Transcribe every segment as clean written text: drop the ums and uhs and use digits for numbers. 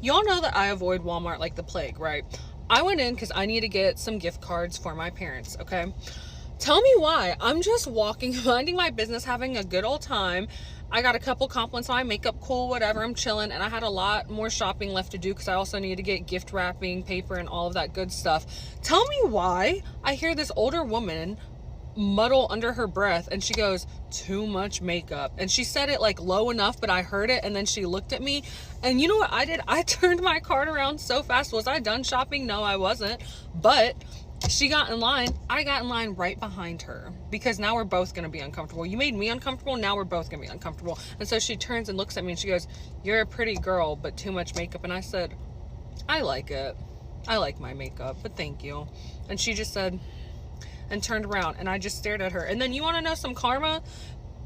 Y'all know that I avoid Walmart like the plague, right? I went in because I need to get some gift cards for my parents, okay? Tell me why. I'm just walking, minding my business, having a good old time. I got a couple compliments on my makeup, cool, whatever, I'm chilling, and I had a lot more shopping left to do because I also needed to get gift wrapping, paper, and all of that good stuff. Tell me why I hear this older woman muddle under her breath and she goes, too much makeup. And she said it like low enough, but I heard it, and then she looked at me, and you know what I did? I turned my cart around so fast. Was I done shopping? No, I wasn't. But she got in line. I got in line right behind her because now we're both going to be uncomfortable. You made me uncomfortable. Now we're both going to be uncomfortable. And so she turns and looks at me and she goes, you're a pretty girl, but too much makeup. And I said, I like it. I like my makeup, but thank you. And she just said, and turned around, and I just stared at her. And then you want to know some karma?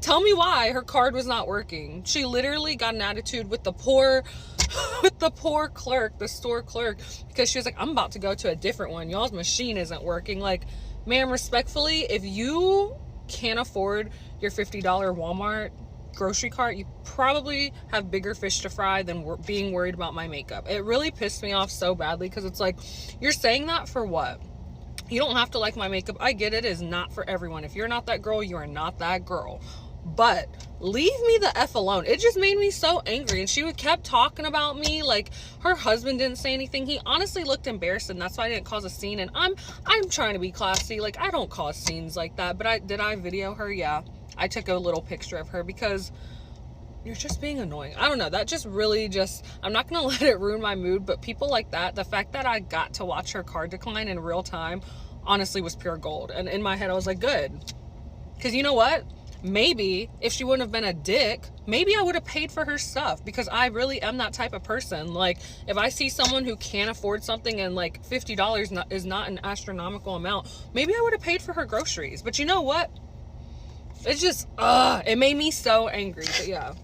Tell me why her card was not working. She literally got an attitude with the poor clerk, the store clerk, because she was like, I'm about to go to a different one. Y'all's machine isn't working. Like, ma'am, respectfully, if you can't afford your $50 Walmart grocery cart, you probably have bigger fish to fry than being worried about my makeup. It really pissed me off so badly because it's like, you're saying that for what? You don't have to like my makeup. I get it is not for everyone. If you're not that girl, you are not that girl. But leave me the F alone. It just made me so angry. And she kept talking about me like her husband didn't say anything. He honestly looked embarrassed, and that's why I didn't cause a scene. And I'm trying to be classy. Like, I don't cause scenes like that. But did I video her? Yeah. I took a little picture of her because you're just being annoying. I don't know. That just really I'm not going to let it ruin my mood, but people like that, the fact that I got to watch her card decline in real time, honestly was pure gold. And in my head, I was like, good. Because you know what? Maybe if she wouldn't have been a dick, maybe I would have paid for her stuff, because I really am that type of person. Like, if I see someone who can't afford something and like $50 is not an astronomical amount, maybe I would have paid for her groceries. But you know what? It's just, it made me so angry. But yeah.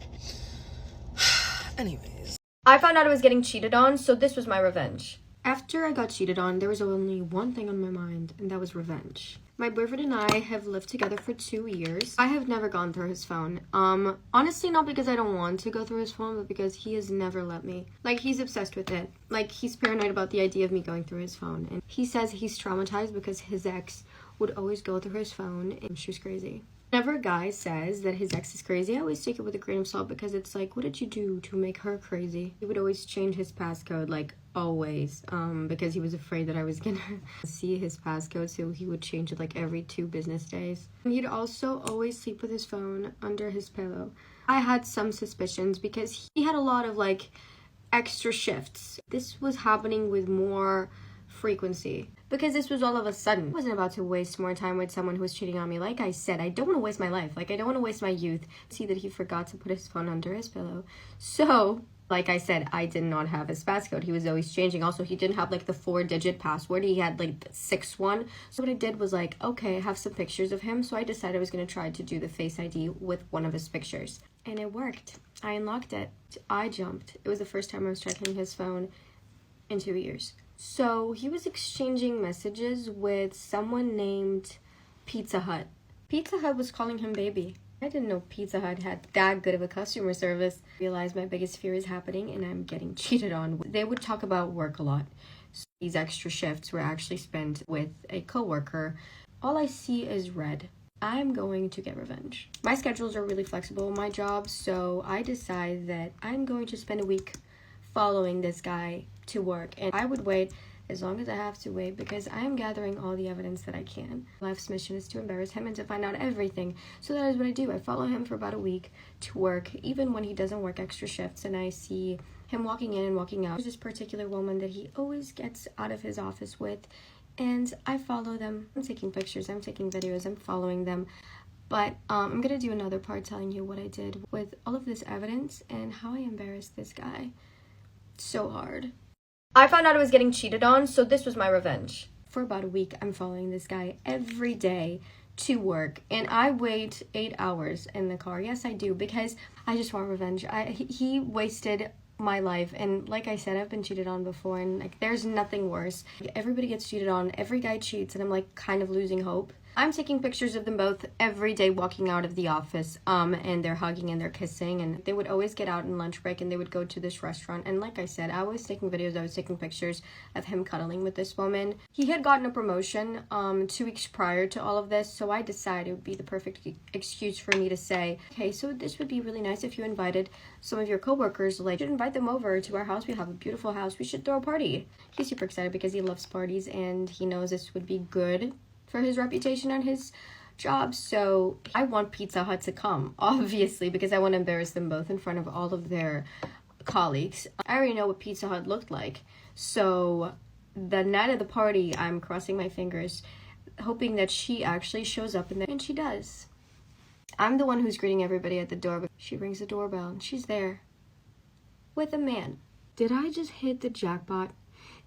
Anyways. I found out I was getting cheated on, so this was my revenge. After I got cheated on, there was only one thing on my mind, and that was revenge. My boyfriend and I have lived together for 2 years. I have never gone through his phone. Honestly, not because I don't want to go through his phone, but because he has never let me. Like, he's obsessed with it. Like, he's paranoid about the idea of me going through his phone. And he says he's traumatized because his ex would always go through his phone, and she was crazy. Whenever a guy says that his ex is crazy, I always take it with a grain of salt, because it's like, what did you do to make her crazy? He would always change his passcode, like, always, because he was afraid that I was gonna see his passcode, so he would change it like every 2 business days. And he'd also always sleep with his phone under his pillow. I had some suspicions because he had a lot of like extra shifts. This was happening with more frequency because this was all of a sudden. I wasn't about to waste more time with someone who was cheating on me. Like I said, I don't want to waste my life. Like, I don't want to waste my youth. See that he forgot to put his phone under his pillow. So, like I said, I did not have his passcode. He was always changing. Also, he didn't have like the 4-digit password. He had like the 6 one. So what I did was like, okay, I have some pictures of him. So I decided I was going to try to do the Face ID with one of his pictures. And it worked. I unlocked it. I jumped. It was the first time I was checking his phone in 2 years. So he was exchanging messages with someone named Pizza Hut. Pizza Hut was calling him baby. I didn't know Pizza Hut had that good of a customer service. I realized my biggest fear is happening and I'm getting cheated on. They would talk about work a lot. So these extra shifts were actually spent with a coworker. All I see is red. I'm going to get revenge. My schedules are really flexible in my job, so I decide that I'm going to spend a week following this guy to work, and I would wait as long as I have to wait because I am gathering all the evidence that I can. Life's mission is to embarrass him and to find out everything. So that is what I do. I follow him for about a week to work, even when he doesn't work extra shifts, and I see him walking in and walking out. There's this particular woman that he always gets out of his office with, and I follow them. I'm taking pictures, I'm taking videos, I'm following them. But I'm gonna do another part telling you what I did with all of this evidence and how I embarrassed this guy so hard. I found out I was getting cheated on, so this was my revenge. For about a week, I'm following this guy every day to work, and I wait 8 hours in the car. Yes, I do, because I just want revenge. He wasted my life, and like I said, I've been cheated on before, and like there's nothing worse. Everybody gets cheated on, every guy cheats, and I'm like kind of losing hope. I'm taking pictures of them both every day walking out of the office, and they're hugging and they're kissing, and they would always get out in lunch break and they would go to this restaurant. And like I said, I was taking videos, I was taking pictures of him cuddling with this woman. He had gotten a promotion 2 weeks prior to all of this, so I decided it would be the perfect excuse for me to say, okay, so this would be really nice if you invited some of your coworkers, like, you should invite them over to our house. We have a beautiful house, we should throw a party. He's super excited because he loves parties and he knows this would be good for his reputation and his job. So I want Pizza Hut to come, obviously, because I want to embarrass them both in front of all of their colleagues. I already know what Pizza Hut looked like, so the night of the party, I'm crossing my fingers, hoping that she actually shows up, and she does. I'm the one who's greeting everybody at the door, but she rings the doorbell and she's there with a man. Did I just hit the jackpot?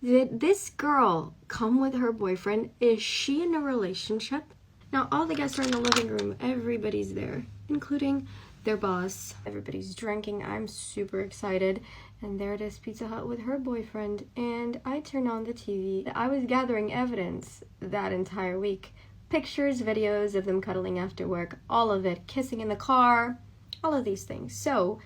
Did this girl come with her boyfriend? Is she in a relationship? Now all the guests are in the living room. Everybody's there, including their boss. Everybody's drinking. I'm super excited. And there it is, Pizza Hut with her boyfriend. And I turn on the TV. I was gathering evidence that entire week. Pictures, videos of them cuddling after work, all of it, kissing in the car, all of these things. So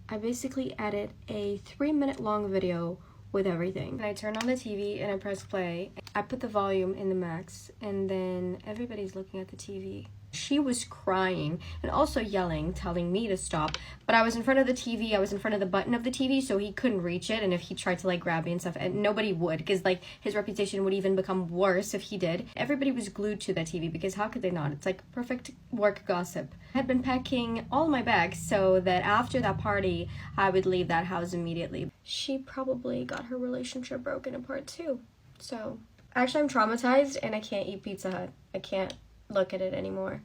I basically edit a 3-minute long video with everything. And I turn on the TV and I press play. I put the volume in the max, and then everybody's looking at the TV. She was crying and also yelling, telling me to stop, but I was in front of the TV, I was in front of the button of the TV, so he couldn't reach it, and if he tried to like grab me and stuff, and nobody would, because like his reputation would even become worse if he did. Everybody was glued to that TV, because how could they not? It's like perfect work gossip. I had been packing all my bags so that after that party, I would leave that house immediately. She probably got her relationship broken apart too. So actually I'm traumatized and I can't eat Pizza Hut. I can't look at it anymore.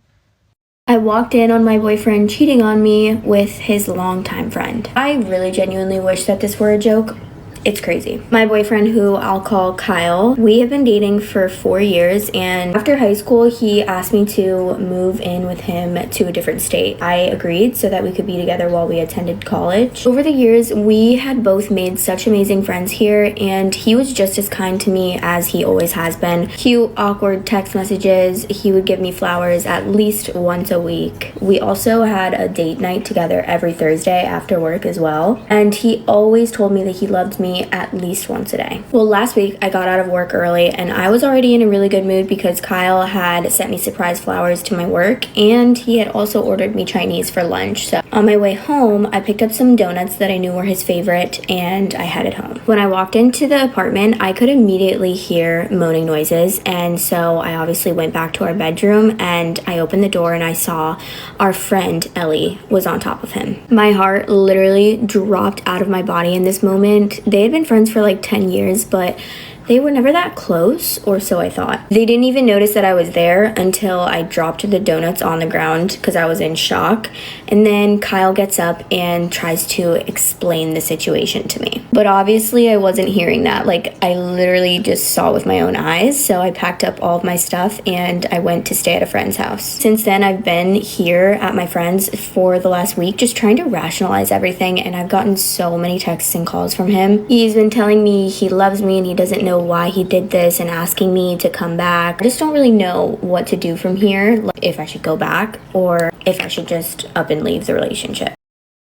I walked in on my boyfriend cheating on me with his longtime friend. I really genuinely wish that this were a joke. It's crazy. My boyfriend, who I'll call Kyle, we have been dating for 4 years, and after high school, he asked me to move in with him to a different state. I agreed so that we could be together while we attended college. Over the years, we had both made such amazing friends here, and he was just as kind to me as he always has been. Cute, awkward text messages. He would give me flowers at least once a week. We also had a date night together every Thursday after work as well, and he always told me that he loved me at least once a day. Well, last week I got out of work early and I was already in a really good mood because Kyle had sent me surprise flowers to my work, and he had also ordered me Chinese for lunch. So on my way home, I picked up some donuts that I knew were his favorite and I headed home. When I walked into the apartment, I could immediately hear moaning noises, and so I obviously went back to our bedroom and I opened the door and I saw our friend Ellie was on top of him. My heart literally dropped out of my body in this moment. They had been friends for like 10 years, but they were never that close, or so I thought. They didn't even notice that I was there until I dropped the donuts on the ground because I was in shock. And then Kyle gets up and tries to explain the situation to me. But obviously I wasn't hearing that. Like, I literally just saw with my own eyes. So I packed up all of my stuff and I went to stay at a friend's house. Since then, I've been here at my friend's for the last week just trying to rationalize everything, and I've gotten so many texts and calls from him. He's been telling me he loves me and he doesn't know why he did this and asking me to come back. I just don't really know what to do from here, like if I should go back or if I should just up and leave the relationship.